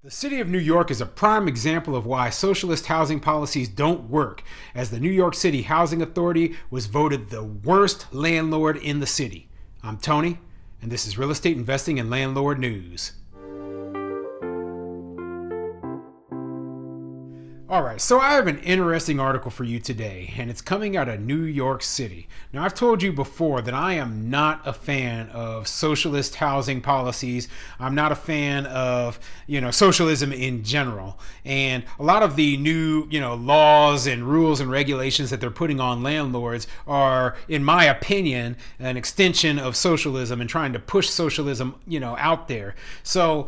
The city of New York is a prime example of why socialist housing policies don't work, as the New York City Housing Authority was voted the worst landlord in the city. I'm Tony, and this is Real Estate Investing and Landlord News. Alright, so I have an interesting article for you today, and it's coming out of New York City. Now, I've told you before that I am not a fan of socialist housing policies. I'm not a fan of, socialism in general. And a lot of the new, laws and rules and regulations that they're putting on landlords are, in my opinion, an extension of socialism and trying to push socialism, out there. So,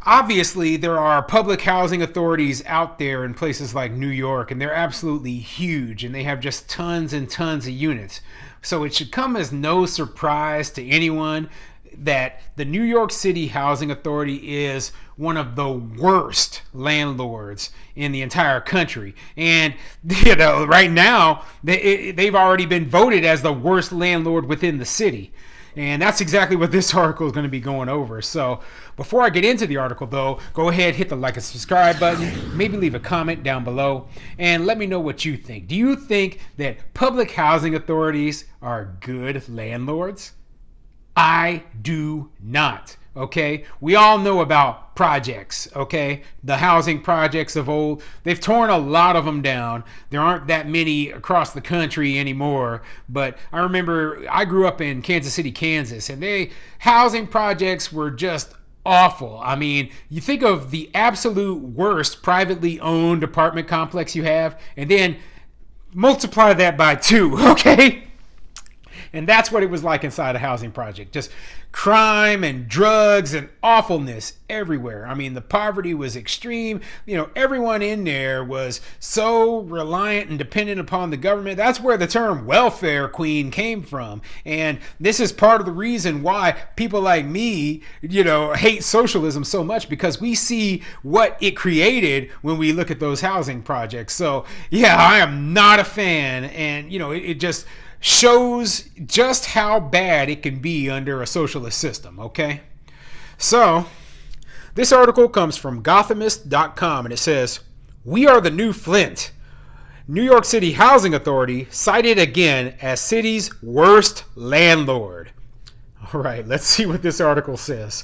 obviously, there are public housing authorities out there in places like New York, and they're absolutely huge, and they have just tons and tons of units. So it should come as no surprise to anyone that the New York City Housing Authority is one of the worst landlords in the entire country. And, right now, they've already been voted as the worst landlord within the city. And that's exactly what this article is going to be going over. So before I get into the article, though, go ahead, hit the like and subscribe button, maybe leave a comment down below, and let me know what you think. Do you think that public housing authorities are good landlords? I do not. Okay, we all know about projects. Okay, the housing projects of old, they've torn a lot of them down. There aren't that many across the country anymore, but I remember I grew up in Kansas City, Kansas, and housing projects were just awful. I mean, you think of the absolute worst privately owned apartment complex you have, and then multiply that by 2. Okay. And that's what it was like inside a housing project. Just crime and drugs and awfulness everywhere. I mean, the poverty was extreme. Everyone in there was so reliant and dependent upon the government. That's where the term welfare queen came from. And this is part of the reason why people like me, hate socialism so much, because we see what it created when we look at those housing projects. So, yeah, I am not a fan. And, it just shows just how bad it can be under a socialist system, okay? So, this article comes from Gothamist.com, and it says, "We are the new Flint. New York City Housing Authority cited again as city's worst landlord." All right, let's see what this article says.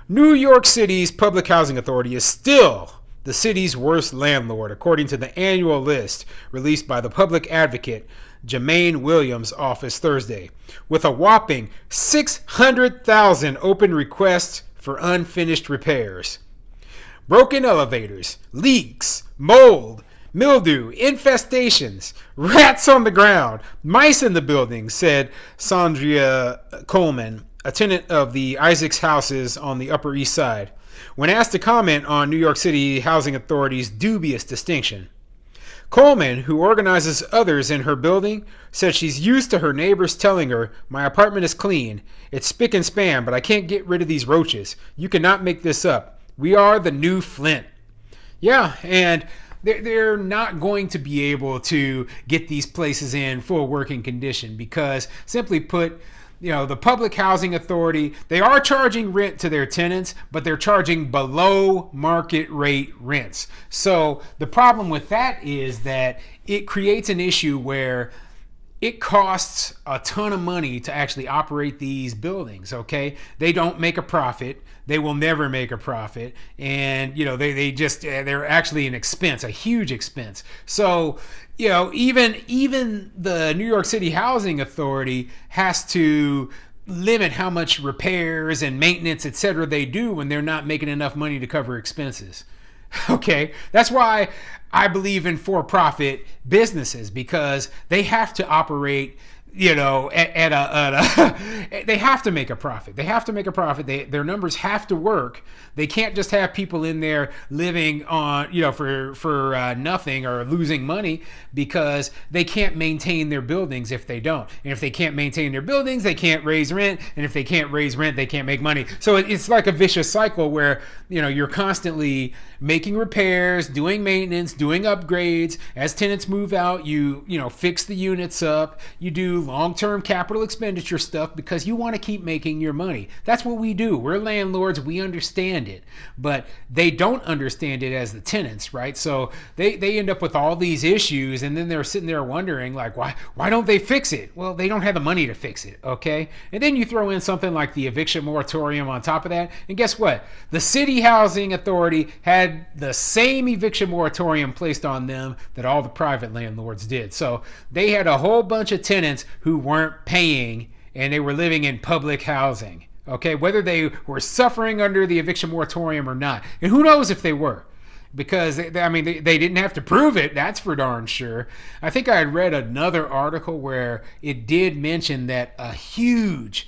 New York City's Public Housing Authority is still the city's worst landlord, according to the annual list released by the public advocate Jermaine Williams' office Thursday, with a whopping 600,000 open requests for unfinished repairs. Broken elevators, leaks, mold, mildew, infestations, rats on the ground, mice in the building, said Sandria Coleman, a tenant of the Isaacs houses on the Upper East Side, when asked to comment on New York City Housing Authority's dubious distinction. Coleman, who organizes others in her building, said she's used to her neighbors telling her, "My apartment is clean. It's spick and span, but I can't get rid of these roaches. You cannot make this up. We are the new Flint." Yeah, and they're not going to be able to get these places in full working condition because, simply put, the Public Housing Authority, they are charging rent to their tenants, but they're charging below market rate rents. So the problem with that is that it creates an issue where it costs a ton of money to actually operate these buildings, okay? They don't make a profit. They will never make a profit. And, they're actually an expense, a huge expense. So, even the New York City Housing Authority has to limit how much repairs and maintenance, etc. they do when they're not making enough money to cover expenses. Okay, that's why I believe in for-profit businesses, because they have to operate, they have to make a profit. They have to make a profit. Their numbers have to work. They can't just have people in there living on, for nothing or losing money, because they can't maintain their buildings if they don't. And if they can't maintain their buildings, they can't raise rent. And if they can't raise rent, they can't make money. So it's like a vicious cycle where, you're constantly making repairs, doing maintenance, doing upgrades. As tenants move out, you fix the units up. You do long-term capital expenditure stuff because you want to keep making your money. That's what we do. We're landlords. We understand it, but they don't understand it as the tenants, right? So they end up with all these issues, and then they're sitting there wondering, like, why don't they fix it? Well, they don't have the money to fix it, okay? And then you throw in something like the eviction moratorium on top of that, and guess what? The city housing authority had the same eviction moratorium placed on them that all the private landlords did. So they had a whole bunch of tenants who weren't paying, and they were living in public housing, okay, whether they were suffering under the eviction moratorium or not. And who knows if they were, because they didn't have to prove it, that's for darn sure. I think I had read another article where it did mention that a huge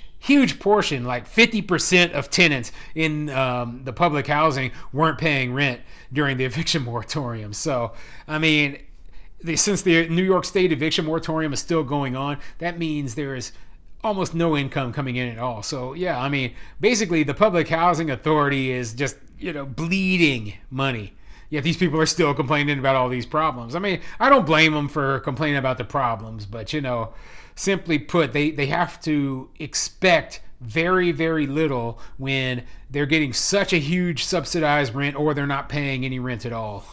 portion, like 50% of tenants in the public housing weren't paying rent during the eviction moratorium. So, since the New York State eviction moratorium is still going on, that means there is almost no income coming in at all. So, yeah, basically the public housing authority is just, bleeding money. Yet these people are still complaining about all these problems. I don't blame them for complaining about the problems, but, simply put, they have to expect very, very little when they're getting such a huge subsidized rent or they're not paying any rent at all.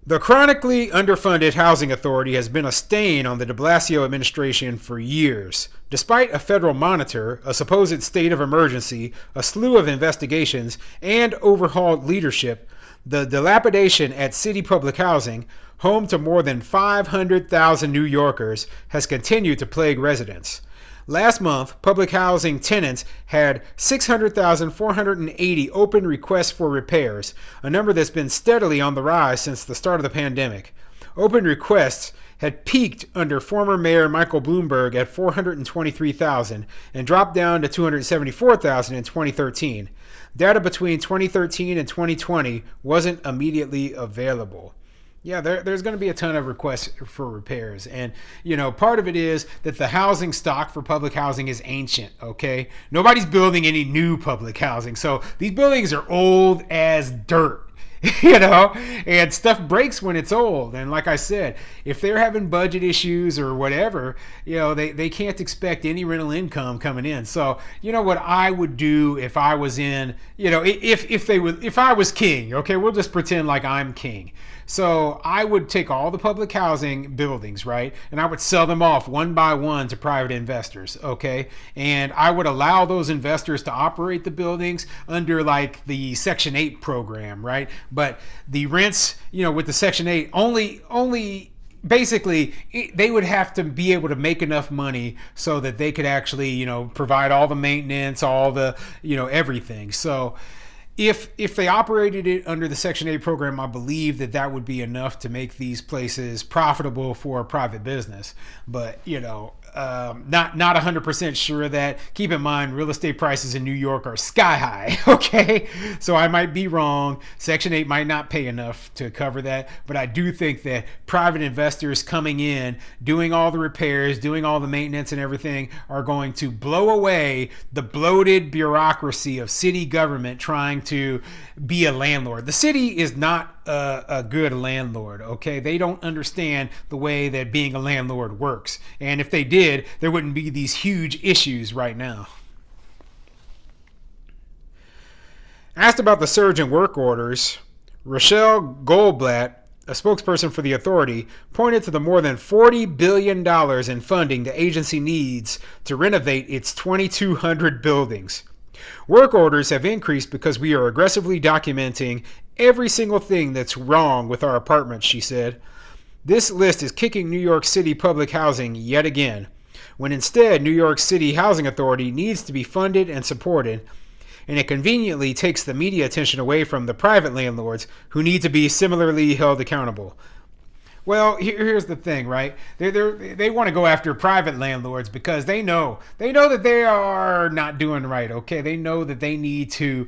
The chronically underfunded housing authority has been a stain on the de Blasio administration for years. Despite a federal monitor, a supposed state of emergency, a slew of investigations, and overhauled leadership, the dilapidation at city public housing, home to more than 500,000 New Yorkers, has continued to plague residents. Last month, public housing tenants had 600,480 open requests for repairs, a number that's been steadily on the rise since the start of the pandemic. Open requests had peaked under former Mayor Michael Bloomberg at 423,000 and dropped down to 274,000 in 2013. Data between 2013 and 2020 wasn't immediately available. Yeah, there's going to be a ton of requests for repairs. And, part of it is that the housing stock for public housing is ancient, okay? Nobody's building any new public housing. So these buildings are old as dirt, and stuff breaks when it's old. And like I said, if they're having budget issues or whatever, they can't expect any rental income coming in. So, what I would do if I was in, if I was king, okay, we'll just pretend like I'm king. So I would take all the public housing buildings, right, and I would sell them off one by one to private investors, okay? And I would allow those investors to operate the buildings under like the Section 8 program, right? But the rents, with the Section 8 only basically they would have to be able to make enough money so that they could actually, provide all the maintenance, all the, everything. So if they operated it under the Section 8 program, I believe that would be enough to make these places profitable for a private business. But, not 100% sure of that. Keep in mind, real estate prices in New York are sky high, okay? So I might be wrong. Section 8 might not pay enough to cover that. But I do think that private investors coming in, doing all the repairs, doing all the maintenance and everything are going to blow away the bloated bureaucracy of city government trying to be a landlord. The city is not a good landlord, okay? They don't understand the way that being a landlord works. And if they did, there wouldn't be these huge issues right now. Asked about the surge in work orders, Rochelle Goldblatt, a spokesperson for the authority, pointed to the more than $40 billion in funding the agency needs to renovate its 2,200 buildings. Work orders have increased because we are aggressively documenting every single thing that's wrong with our apartments, she said. This list is kicking New York City public housing yet again, when instead New York City Housing Authority needs to be funded and supported, and it conveniently takes the media attention away from the private landlords who need to be similarly held accountable. Well, here's the thing, right? They want to go after private landlords because they know that they are not doing right, okay? They know that they need to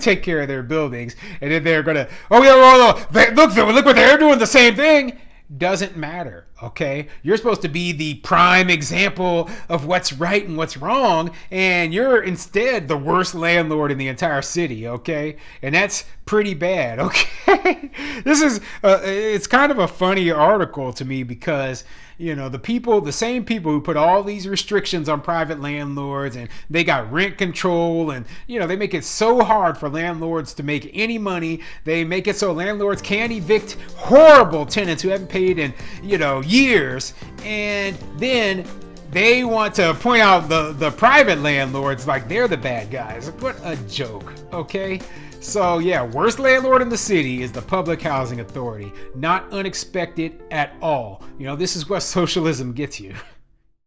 take care of their buildings, and then they're gonna, look what they're doing, the same thing. doesn't matter, okay? You're supposed to be the prime example of what's right and what's wrong, and you're instead the worst landlord in the entire city, okay? And that's pretty bad, okay? This is, it's kind of a funny article to me because, you know, the same people who put all these restrictions on private landlords, and they got rent control, and, you know, they make it so hard for landlords to make any money. They make it so landlords can't evict horrible tenants who haven't paid in, you know, years. And then they want to point out the private landlords like they're the bad guys. What a joke, okay? So yeah, worst landlord in the city is the Public Housing Authority. Not unexpected at all. You know, this is what socialism gets you.